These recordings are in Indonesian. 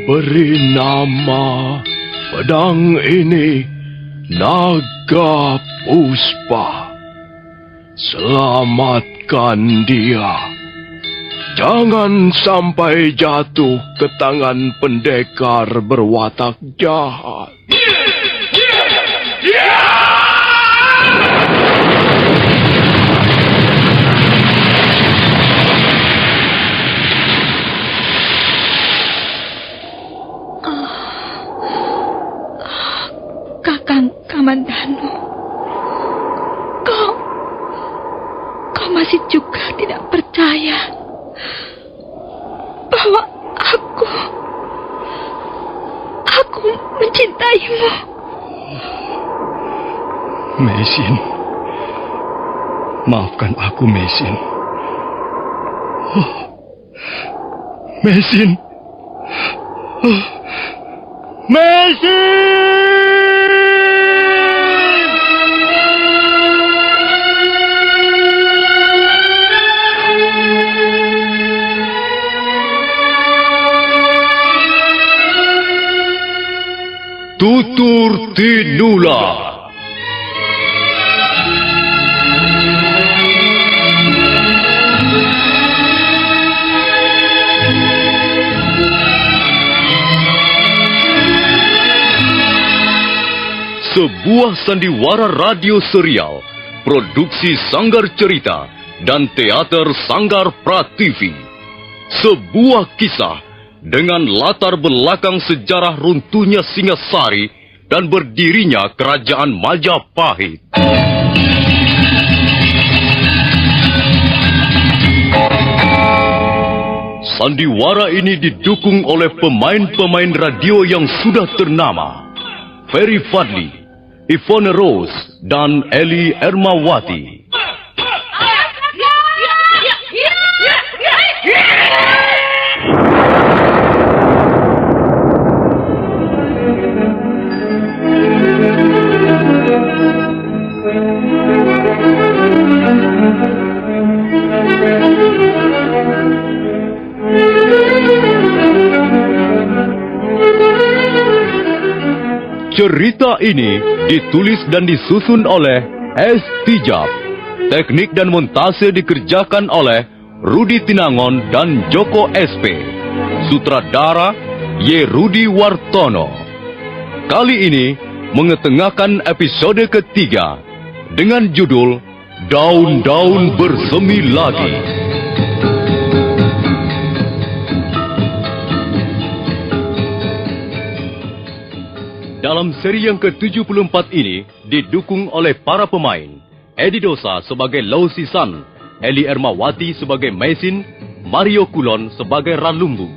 Beri nama pedang ini Naga Puspa. Selamatkan dia. Jangan sampai jatuh ke tangan pendekar berwatak jahat. Kakang Kamandanu, kau masih juga tidak percaya bahwa aku mencintaimu. Meisin, maafkan aku, Meisin. Meisin. Meisin! Tutur Tinula. Sebuah sandiwara radio serial, produksi Sanggar Cerita dan teater Sanggar Prativi. Sebuah kisah dengan latar belakang sejarah runtuhnya Singasari dan berdirinya Kerajaan Majapahit. Sandiwara ini didukung oleh pemain-pemain radio yang sudah ternama. Ferry Fadli, Ivone Rose, dan Eli Ermawati. Cerita ini ditulis dan disusun oleh S. Tijab. Teknik dan montase dikerjakan oleh Rudi Tinangon dan Joko SP. Sutradara Y. Rudi Wartono. Kali ini mengetengahkan episode ketiga dengan judul Daun-Daun Bersemi Lagi. Dalam seri yang ke-74 ini didukung oleh para pemain Edi Dosa sebagai Lau Sisan, Eli Ermawati sebagai Meisin, Mario Kulon sebagai Ralumbu,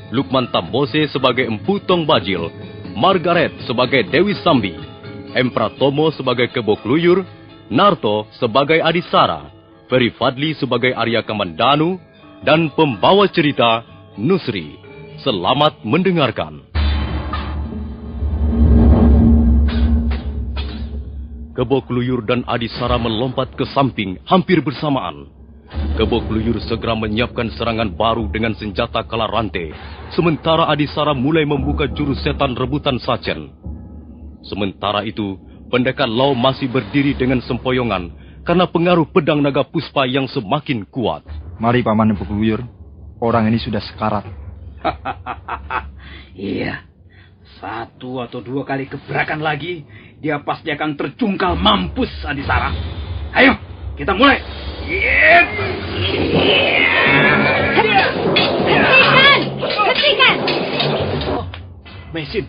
Lukman Tambose sebagai Empu Tong Bajil, Margaret sebagai Dewi Sambi, M. Pratomo sebagai Kebo Kluyur, Narto sebagai Adisara, Ferry Fadli sebagai Arya Kamandanu, dan pembawa cerita Nusri. Selamat mendengarkan. Kebo Kluyur dan Adisara melompat ke samping hampir bersamaan. Kebo Kluyur segera menyiapkan serangan baru dengan senjata kala rantai, sementara Adisara mulai membuka jurus setan rebutan Sacen. Sementara itu, pendekar Lau masih berdiri dengan sempoyongan karena pengaruh pedang naga puspa yang semakin kuat. Mari Paman Kebo Kluyur, orang ini sudah sekarat. Iya, 1 atau 2 kali gebrakan lagi, dia pasti akan terjungkal mampus, Adisara. Ayo, kita mulai. Hentikan! Oh, Meisin.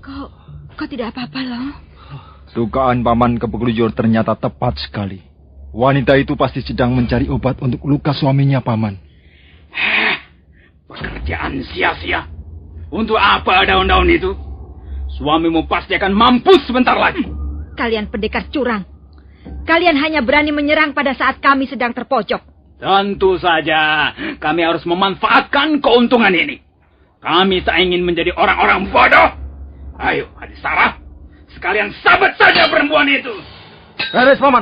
Kau tidak apa-apa, Lau? Dugaan Paman Kebo Kluyur ternyata tepat sekali. Wanita itu pasti sedang mencari obat untuk luka suaminya, Paman. Pekerjaan sia-sia. Untuk apa daun-daun itu? Suamimu pasti akan mampus sebentar lagi. Kalian pendekar curang. Kalian hanya berani menyerang pada saat kami sedang terpojok. Tentu saja, kami harus memanfaatkan keuntungan ini. Kami tak ingin menjadi orang-orang bodoh. Ayo, Adisara, sekalian sabet saja perempuan itu. Beres, Paman.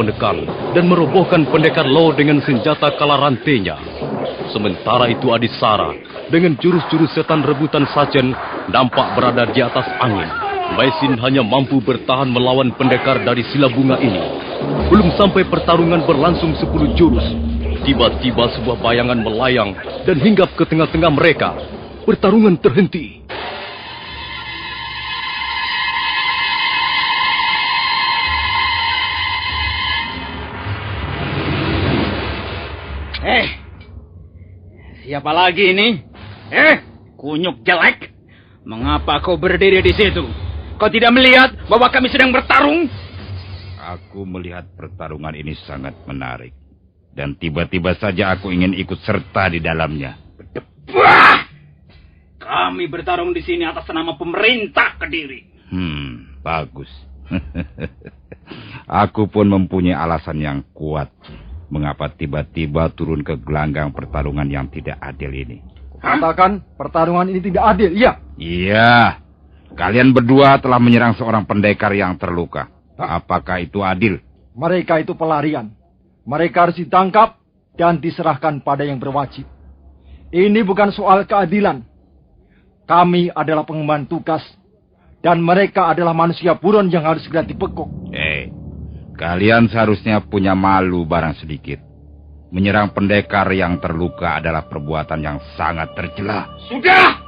menekan dan merobohkan pendekar Lo dengan senjata kala rantainya. Sementara itu Adisara dengan jurus-jurus setan rebutan sajen nampak berada di atas angin. Maisin hanya mampu bertahan melawan pendekar dari sila bunga ini. Belum sampai pertarungan berlangsung 10 jurus, tiba-tiba sebuah bayangan melayang dan hinggap ke tengah-tengah mereka. Pertarungan terhenti. Siapa lagi ini? Kunyuk jelek. Mengapa kau berdiri di situ? Kau tidak melihat bahwa kami sedang bertarung? Aku melihat pertarungan ini sangat menarik. Dan tiba-tiba saja aku ingin ikut serta di dalamnya. Bah! Kami bertarung di sini atas nama pemerintah Kediri. Bagus. Aku pun mempunyai alasan yang kuat. Mengapa tiba-tiba turun ke gelanggang pertarungan yang tidak adil ini? Katakan pertarungan ini tidak adil, iya? Iya. Kalian berdua telah menyerang seorang pendekar yang terluka. Apakah itu adil? Mereka itu pelarian. Mereka harus ditangkap dan diserahkan pada yang berwajib. Ini bukan soal keadilan. Kami adalah pengemban tugas. Dan mereka adalah manusia buron yang harus segera dibekuk. Kalian seharusnya punya malu barang sedikit. Menyerang pendekar yang terluka adalah perbuatan yang sangat tercela. Sudah!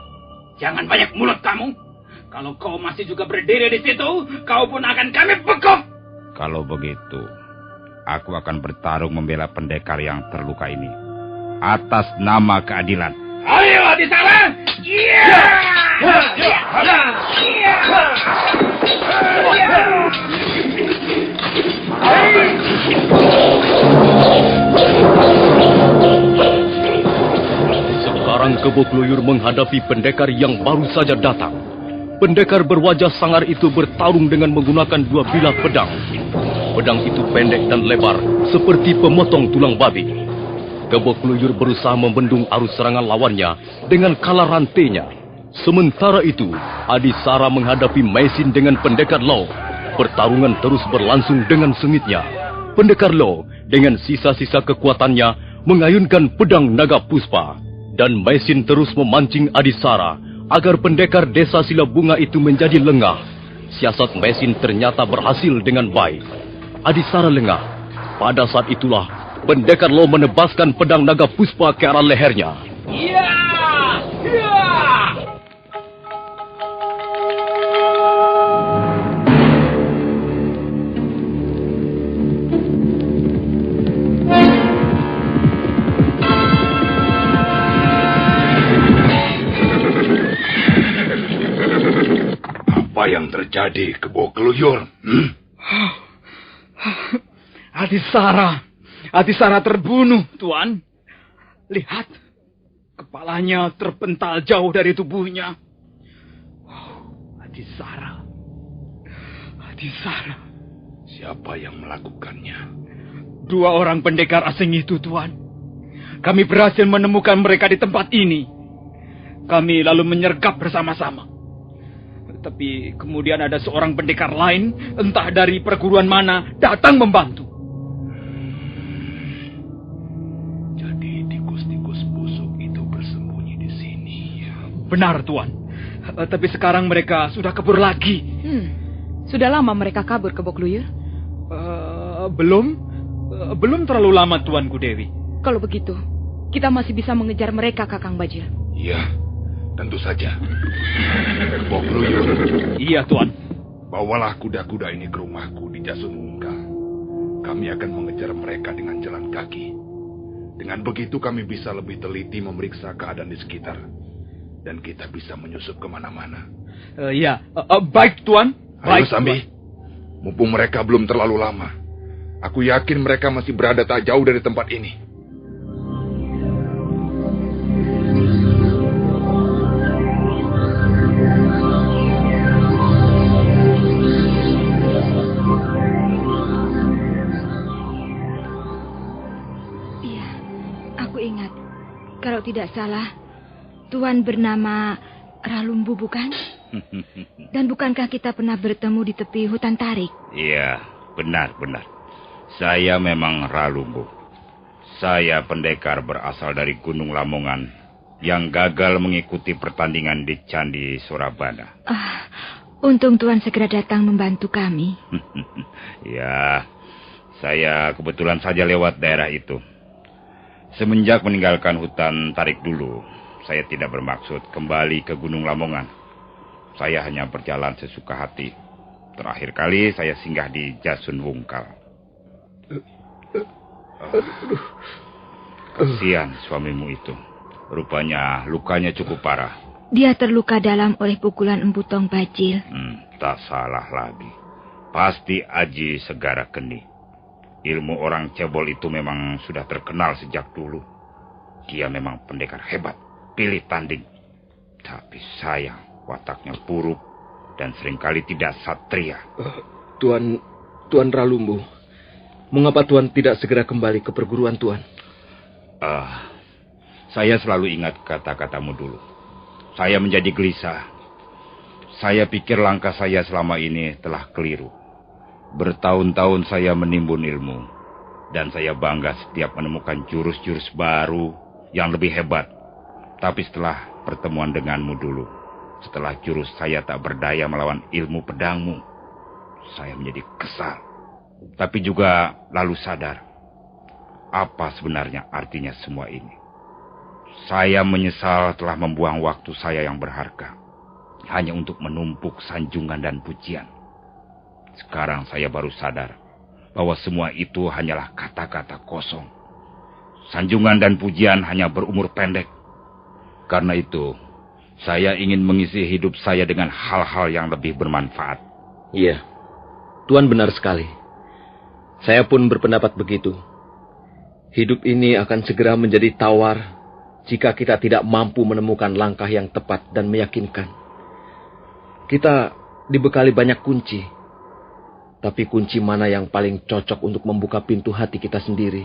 Jangan banyak mulut kamu. Kalau kau masih juga berdiri di situ, kau pun akan kami bekuk. Kalau begitu, aku akan bertarung membela pendekar yang terluka ini. Atas nama keadilan. Ayo, Adisara! Iya! Sekarang Kebo Kluyur menghadapi pendekar yang baru saja datang. Pendekar berwajah sangar itu bertarung dengan menggunakan 2 bilah pedang. Pedang itu pendek dan lebar, seperti pemotong tulang babi. Kebo Kluyur berusaha membendung arus serangan lawannya dengan kala rantainya. Sementara itu, Adisara menghadapi Maisin dengan pendekar Lo. Pertarungan terus berlangsung dengan sengitnya. Pendekar Lo dengan sisa-sisa kekuatannya mengayunkan pedang naga puspa. Dan Maisin terus memancing Adisara agar pendekar desa Sila Bunga itu menjadi lengah. Siasat Maisin ternyata berhasil dengan baik. Adisara lengah. Pada saat itulah pendekar Lo menebaskan pedang naga puspa ke arah lehernya. Iya! Iya! Apa yang terjadi, Kebo Kluyur? Adisara terbunuh, Tuan. Lihat, kepalanya terpental jauh dari tubuhnya. Adisara. Siapa yang melakukannya? 2 orang pendekar asing itu, Tuan. Kami berhasil menemukan mereka di tempat ini. Kami lalu menyergap bersama-sama. Tapi kemudian ada seorang pendekar lain, entah dari perguruan mana, datang membantu. Jadi tikus-tikus busuk itu bersembunyi di sini, ya? Benar, Tuan. Tapi sekarang mereka sudah kabur lagi. Sudah lama mereka kabur, Kebo Kluyur? Belum terlalu lama, Tuanku Dewi. Kalau begitu, kita masih bisa mengejar mereka, Kakang Bajil. Iya, tentu saja. Kebo Kluyur, Iya, Tuan. bawalah kuda-kuda ini ke rumahku di Jasun Unggal. Kami akan mengejar mereka dengan jalan kaki. Dengan begitu kami bisa lebih teliti memeriksa keadaan di sekitar. Dan kita bisa menyusup kemana-mana. Baik, Tuan. Ayo, Baik, Sambi. Mumpung mereka belum terlalu lama. Aku yakin mereka masih berada tak jauh dari tempat ini. Iya, aku ingat. Kalau tidak salah, Tuan bernama Ralumbu, bukan? Dan bukankah kita pernah bertemu di tepi hutan tarik? Iya, benar. Saya memang Ralumbu. Saya pendekar berasal dari Gunung Lamongan yang gagal mengikuti pertandingan di Candi Surabada. Untung Tuan segera datang membantu kami. Ya, saya kebetulan saja lewat daerah itu. Semenjak meninggalkan hutan Tarik dulu, saya tidak bermaksud kembali ke Gunung Lamongan. Saya hanya berjalan sesuka hati. Terakhir kali saya singgah di Jasun Wungkal. Kasihan suamimu itu. Rupanya lukanya cukup parah. Dia terluka dalam oleh pukulan Empu Tong Bajil. Tak salah lagi. Pasti Aji Segara Geni. Ilmu orang cebol itu memang sudah terkenal sejak dulu. Dia memang pendekar hebat, pilih tanding. Tapi sayang, wataknya buruk dan seringkali tidak satria. Tuan Ralumbu, mengapa Tuan tidak segera kembali ke perguruan Tuan? Saya selalu ingat kata-katamu dulu. Saya menjadi gelisah. Saya pikir langkah saya selama ini telah keliru. Bertahun-tahun saya menimbun ilmu. Dan saya bangga setiap menemukan jurus-jurus baru yang lebih hebat. Tapi setelah pertemuan denganmu dulu, setelah jurus saya tak berdaya melawan ilmu pedangmu, saya menjadi kesal. Tapi juga lalu sadar, apa sebenarnya artinya semua ini. Saya menyesal telah membuang waktu saya yang berharga hanya untuk menumpuk sanjungan dan pujian. Sekarang saya baru sadar bahwa semua itu hanyalah kata-kata kosong. Sanjungan dan pujian hanya berumur pendek. Karena itu, saya ingin mengisi hidup saya dengan hal-hal yang lebih bermanfaat. Iya, Tuan benar sekali. Saya pun berpendapat begitu. Hidup ini akan segera menjadi tawar jika kita tidak mampu menemukan langkah yang tepat dan meyakinkan. Kita dibekali banyak kunci. Tapi kunci mana yang paling cocok untuk membuka pintu hati kita sendiri,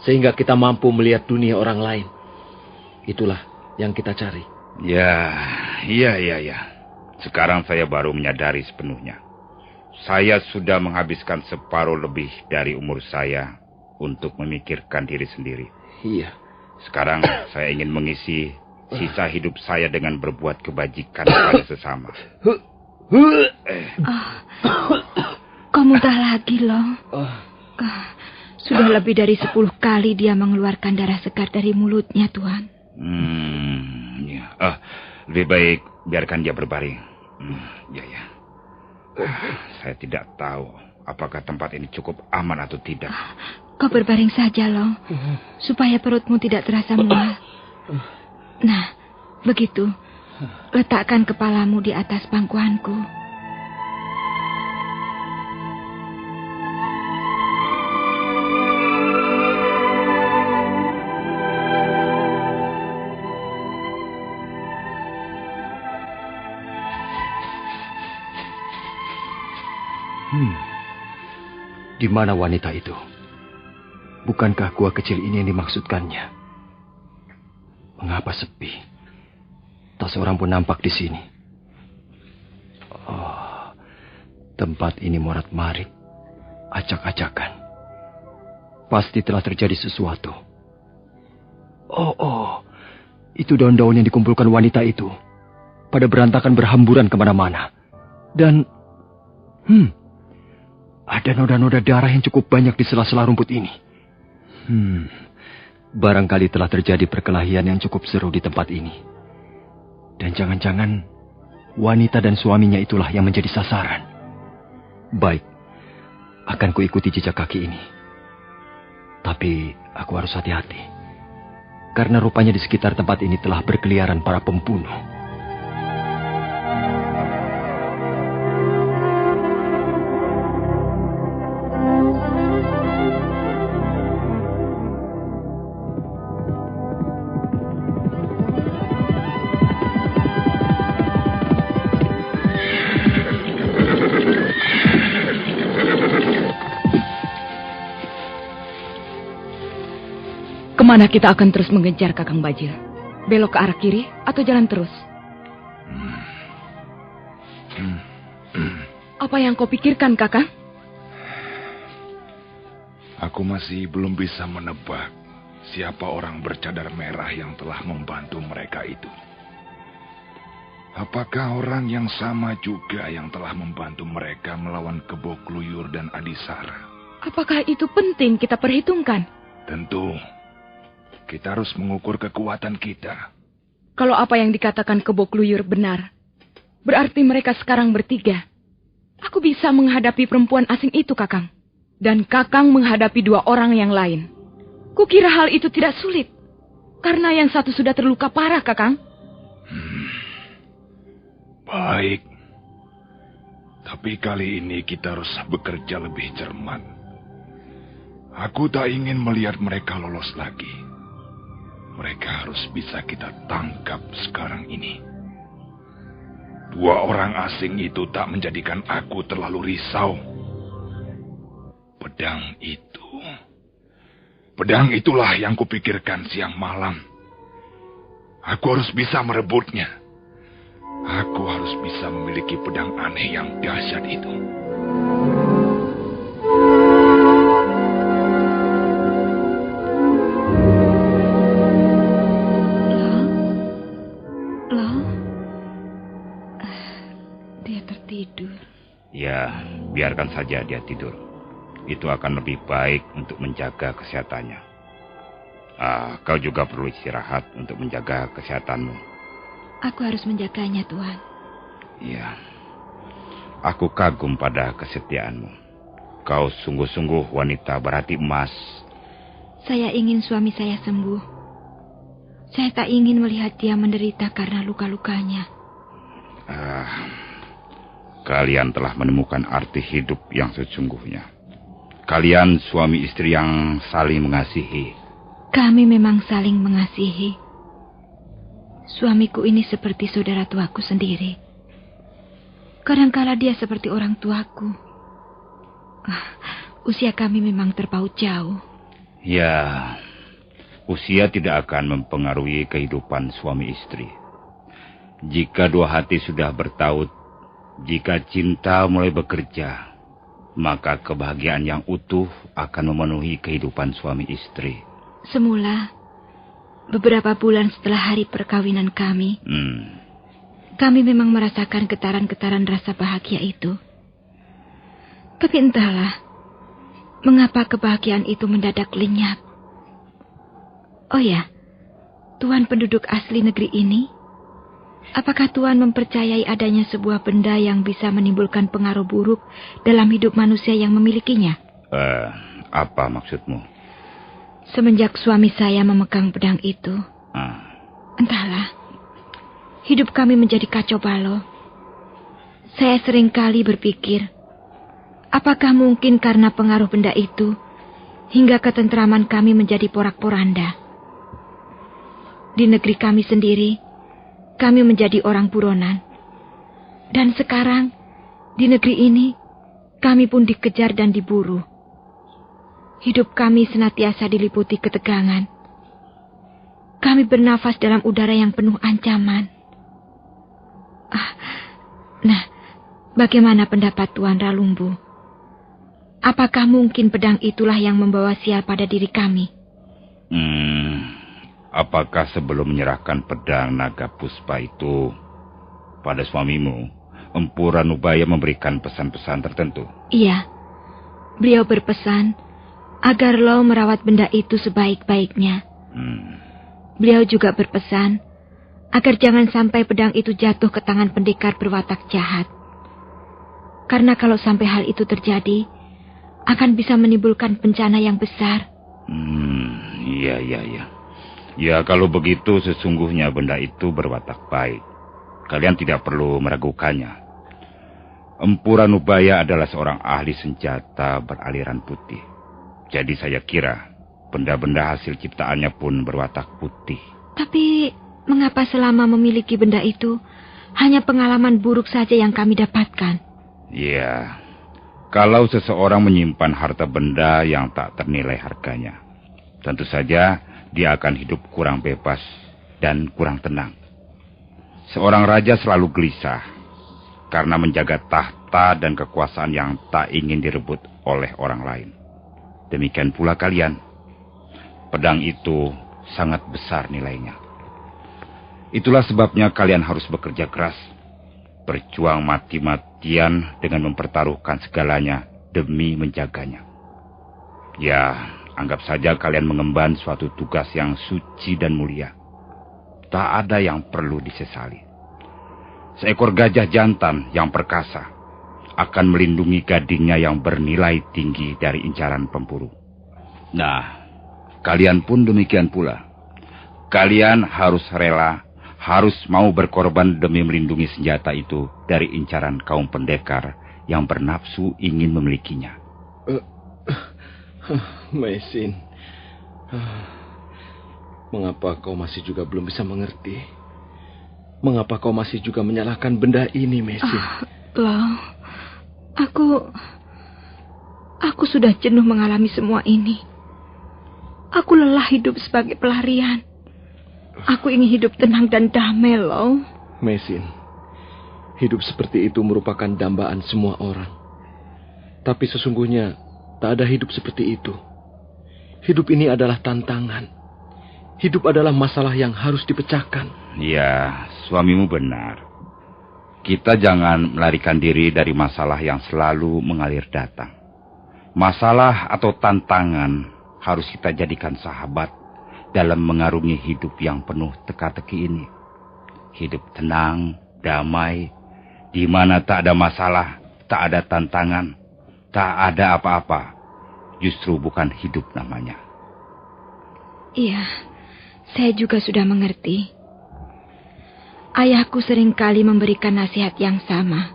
sehingga kita mampu melihat dunia orang lain. Itulah yang kita cari. Ya. Sekarang saya baru menyadari sepenuhnya. Saya sudah menghabiskan separuh lebih dari umur saya untuk memikirkan diri sendiri. Iya. Sekarang saya ingin mengisi sisa hidup saya dengan berbuat kebajikan kepada sesama. Kau muntah lagi, Long. Sudah lebih dari 10 kali dia mengeluarkan darah segar dari mulutnya, Tuan. Lebih baik biarkan dia berbaring. Ya. Saya tidak tahu apakah tempat ini cukup aman atau tidak. Kau berbaring saja, Long, supaya perutmu tidak terasa mual. Nah, begitu. Letakkan kepalamu di atas pangkuanku. Di mana wanita itu? Bukankah gua kecil ini yang dimaksudkannya? Mengapa sepi? Tak seorang pun nampak di sini. Tempat ini morat-marit, acak-acakan. Pasti telah terjadi sesuatu. Itu daun-daun yang dikumpulkan wanita itu pada berantakan berhamburan kemana-mana. Dan ada noda-noda darah yang cukup banyak di sela-sela rumput ini. Barangkali telah terjadi perkelahian yang cukup seru di tempat ini. Dan jangan-jangan wanita dan suaminya itulah yang menjadi sasaran. Baik, akan kuikuti jejak kaki ini. Tapi aku harus hati-hati. Karena rupanya di sekitar tempat ini telah berkeliaran para pembunuh. Kemana kita akan terus mengejar Kakang Bajil? Belok ke arah kiri atau jalan terus? Apa yang kau pikirkan, Kakang? Aku masih belum bisa menebak siapa orang bercadar merah yang telah membantu mereka itu. Apakah orang yang sama juga yang telah membantu mereka melawan Kebo Kluyur dan Adisara? Apakah itu penting kita perhitungkan? Tentu. Kita harus mengukur kekuatan kita. Kalau apa yang dikatakan Kebo Kluyur benar, berarti mereka sekarang bertiga. Aku bisa menghadapi perempuan asing itu, Kakang. Dan Kakang menghadapi 2 orang yang lain. Kukira hal itu tidak sulit. Karena yang satu sudah terluka parah, Kakang. Baik. Tapi kali ini kita harus bekerja lebih cermat. Aku tak ingin melihat mereka lolos lagi. Mereka harus bisa kita tangkap sekarang ini. 2 orang asing itu tak menjadikan aku terlalu risau. Pedang itulah yang kupikirkan siang malam. Aku harus bisa merebutnya. Aku harus bisa memiliki pedang aneh yang dahsyat itu. Dia tertidur. Ya, biarkan saja dia tidur. Itu akan lebih baik untuk menjaga kesehatannya. Kau juga perlu istirahat untuk menjaga kesehatanmu. Aku harus menjaganya, Tuan. Iya. Aku kagum pada kesetiaanmu. Kau sungguh-sungguh wanita berhati emas. Saya ingin suami saya sembuh. Saya tak ingin melihat dia menderita karena luka-lukanya. Kalian telah menemukan arti hidup yang sesungguhnya. Kalian suami istri yang saling mengasihi. Kami memang saling mengasihi. Suamiku ini seperti saudara tuaku sendiri. Kadangkala dia seperti orang tuaku. Usia kami memang terpaut jauh. Ya, usia tidak akan mempengaruhi kehidupan suami istri. Jika 2 hati sudah bertaut, jika cinta mulai bekerja, maka kebahagiaan yang utuh akan memenuhi kehidupan suami istri. Semula, beberapa bulan setelah hari perkawinan kami, kami memang merasakan getaran-getaran rasa bahagia itu. Tapi entahlah, mengapa kebahagiaan itu mendadak lenyap. Oh ya, Tuan penduduk asli negeri ini, apakah Tuan mempercayai adanya sebuah benda yang bisa menimbulkan pengaruh buruk dalam hidup manusia yang memilikinya? Apa maksudmu? Semenjak suami saya memegang pedang itu, entahlah, hidup kami menjadi kacau balau. Saya seringkali berpikir, apakah mungkin karena pengaruh benda itu, hingga ketentraman kami menjadi porak-poranda. Di negeri kami sendiri, kami menjadi orang buronan. Dan sekarang, di negeri ini, kami pun dikejar dan diburu. Hidup kami senantiasa diliputi ketegangan. Kami bernafas dalam udara yang penuh ancaman. Nah, bagaimana pendapat Tuan Ralumbu? Apakah mungkin pedang itulah yang membawa sial pada diri kami? Apakah sebelum menyerahkan pedang naga puspa itu pada suamimu, Empu Ranubaya memberikan pesan-pesan tertentu? Iya, beliau berpesan agar lo merawat benda itu sebaik-baiknya. Beliau juga berpesan agar jangan sampai pedang itu jatuh ke tangan pendekar berwatak jahat. Karena kalau sampai hal itu terjadi, akan bisa menimbulkan bencana yang besar. Iya. Ya, kalau begitu sesungguhnya benda itu berwatak baik. Kalian tidak perlu meragukannya. Empu Ranubaya adalah seorang ahli senjata beraliran putih. Jadi saya kira benda-benda hasil ciptaannya pun berwatak putih. Tapi mengapa selama memiliki benda itu hanya pengalaman buruk saja yang kami dapatkan? Ya, kalau seseorang menyimpan harta benda yang tak ternilai harganya, tentu saja dia akan hidup kurang bebas dan kurang tenang. Seorang raja selalu gelisah karena menjaga tahta dan kekuasaan yang tak ingin direbut oleh orang lain. Demikian pula kalian. Pedang itu sangat besar nilainya. Itulah sebabnya kalian harus bekerja keras, berjuang mati-matian dengan mempertaruhkan segalanya demi menjaganya. Ya, anggap saja kalian mengemban suatu tugas yang suci dan mulia. Tak ada yang perlu disesali. Seekor gajah jantan yang perkasa akan melindungi gadingnya yang bernilai tinggi dari incaran pemburu. Nah, kalian pun demikian pula. Kalian harus rela, harus mau berkorban demi melindungi senjata itu dari incaran kaum pendekar yang bernafsu ingin memilikinya. Maisin, mengapa kau masih juga belum bisa mengerti? Mengapa kau masih juga menyalahkan benda ini, Maisin? Lau, aku sudah jenuh mengalami semua ini. Aku lelah hidup sebagai pelarian. Aku ingin hidup tenang dan damai, Lau. Maisin, hidup seperti itu merupakan dambaan semua orang. Tapi sesungguhnya tak ada hidup seperti itu. Hidup ini adalah tantangan. Hidup adalah masalah yang harus dipecahkan. Ya, suamimu benar. Kita jangan melarikan diri dari masalah yang selalu mengalir datang. Masalah atau tantangan harus kita jadikan sahabat dalam mengarungi hidup yang penuh teka-teki ini. Hidup tenang, damai, di mana tak ada masalah, tak ada tantangan, tak ada apa-apa. Justru bukan hidup namanya. Iya, saya juga sudah mengerti. Ayahku seringkali memberikan nasihat yang sama.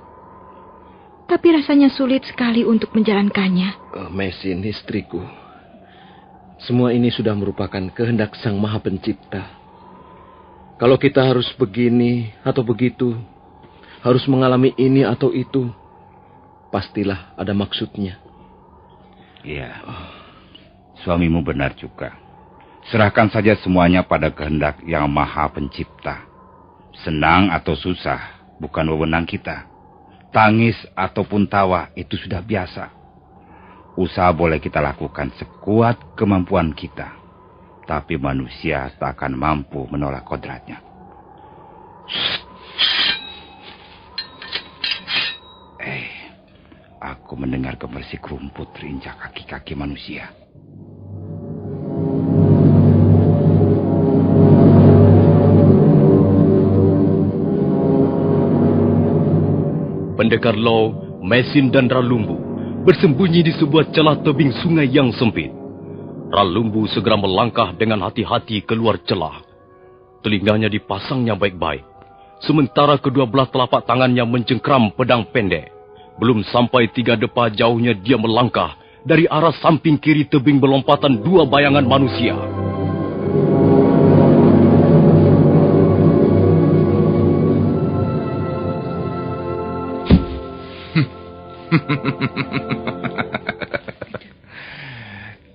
Tapi rasanya sulit sekali untuk menjalankannya. Maisin, istriku. Semua ini sudah merupakan kehendak Sang Maha Pencipta. Kalau kita harus begini atau begitu, harus mengalami ini atau itu, pastilah ada maksudnya. Iya, suamimu benar juga. Serahkan saja semuanya pada kehendak yang Maha Pencipta. Senang atau susah, bukan wewenang kita. Tangis ataupun tawa, itu sudah biasa. Usaha boleh kita lakukan sekuat kemampuan kita. Tapi manusia tak akan mampu menolak kodratnya. Aku mendengar gemersik rumput terinjak kaki-kaki manusia. Pendekar Lau, Maisin dan Ralumbu bersembunyi di sebuah celah tebing sungai yang sempit. Ralumbu segera melangkah dengan hati-hati keluar celah. Telinganya dipasangnya baik-baik, sementara kedua belah telapak tangannya mencengkram pedang pendek. Belum sampai 3 depa jauhnya dia melangkah dari arah samping kiri tebing berlompatan 2 bayangan manusia.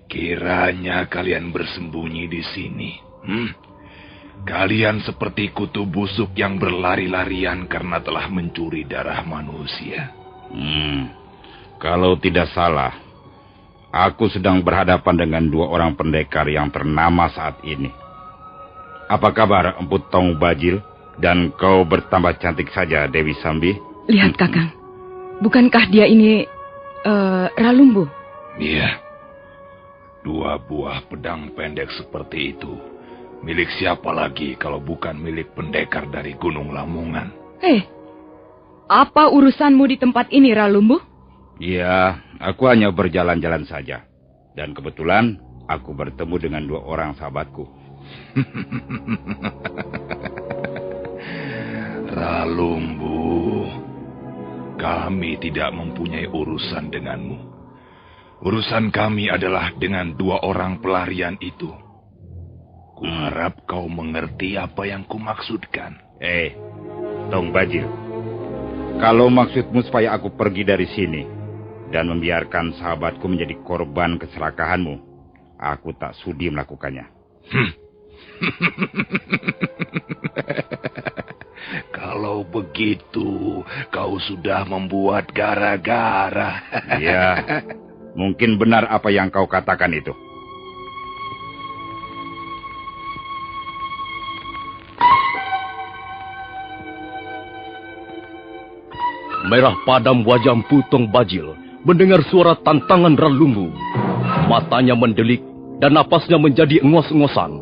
Kiranya kalian bersembunyi di sini. Kalian seperti kutu busuk yang berlari-larian karena telah mencuri darah manusia. Kalau tidak salah, aku sedang berhadapan dengan 2 orang pendekar yang ternama saat ini. Apa kabar Empu Tong Bajil dan kau bertambah cantik saja, Dewi Sambi? Lihat, Kakang. Bukankah dia ini Ralumbu? Iya. 2 buah pedang pendek seperti itu. Milik siapa lagi kalau bukan milik pendekar dari Gunung Lamongan? Apa urusanmu di tempat ini, Ralumbu? Iya, aku hanya berjalan-jalan saja. Dan kebetulan aku bertemu dengan 2 orang sahabatku. Ralumbu, kami tidak mempunyai urusan denganmu. Urusan kami adalah dengan 2 orang pelarian itu. Kuharap kau mengerti apa yang kumaksudkan. Tong Bajil, kalau maksudmu supaya aku pergi dari sini dan membiarkan sahabatku menjadi korban keserakahanmu, aku tak sudi melakukannya. Kalau begitu, kau sudah membuat gara-gara. Ya, Mungkin benar apa yang kau katakan itu. Merah padam wajah Putong Bajil mendengar suara tantangan Ralumbu. Matanya mendelik dan napasnya menjadi engos-engosan.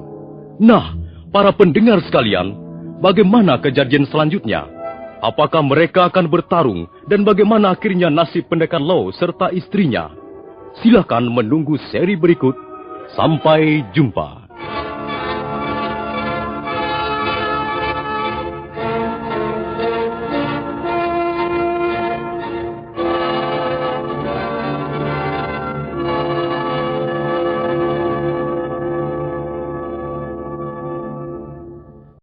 Nah, para pendengar sekalian, bagaimana kejadian selanjutnya? Apakah mereka akan bertarung dan bagaimana akhirnya nasib pendekar Lau serta istrinya? Silakan menunggu seri berikut. Sampai jumpa.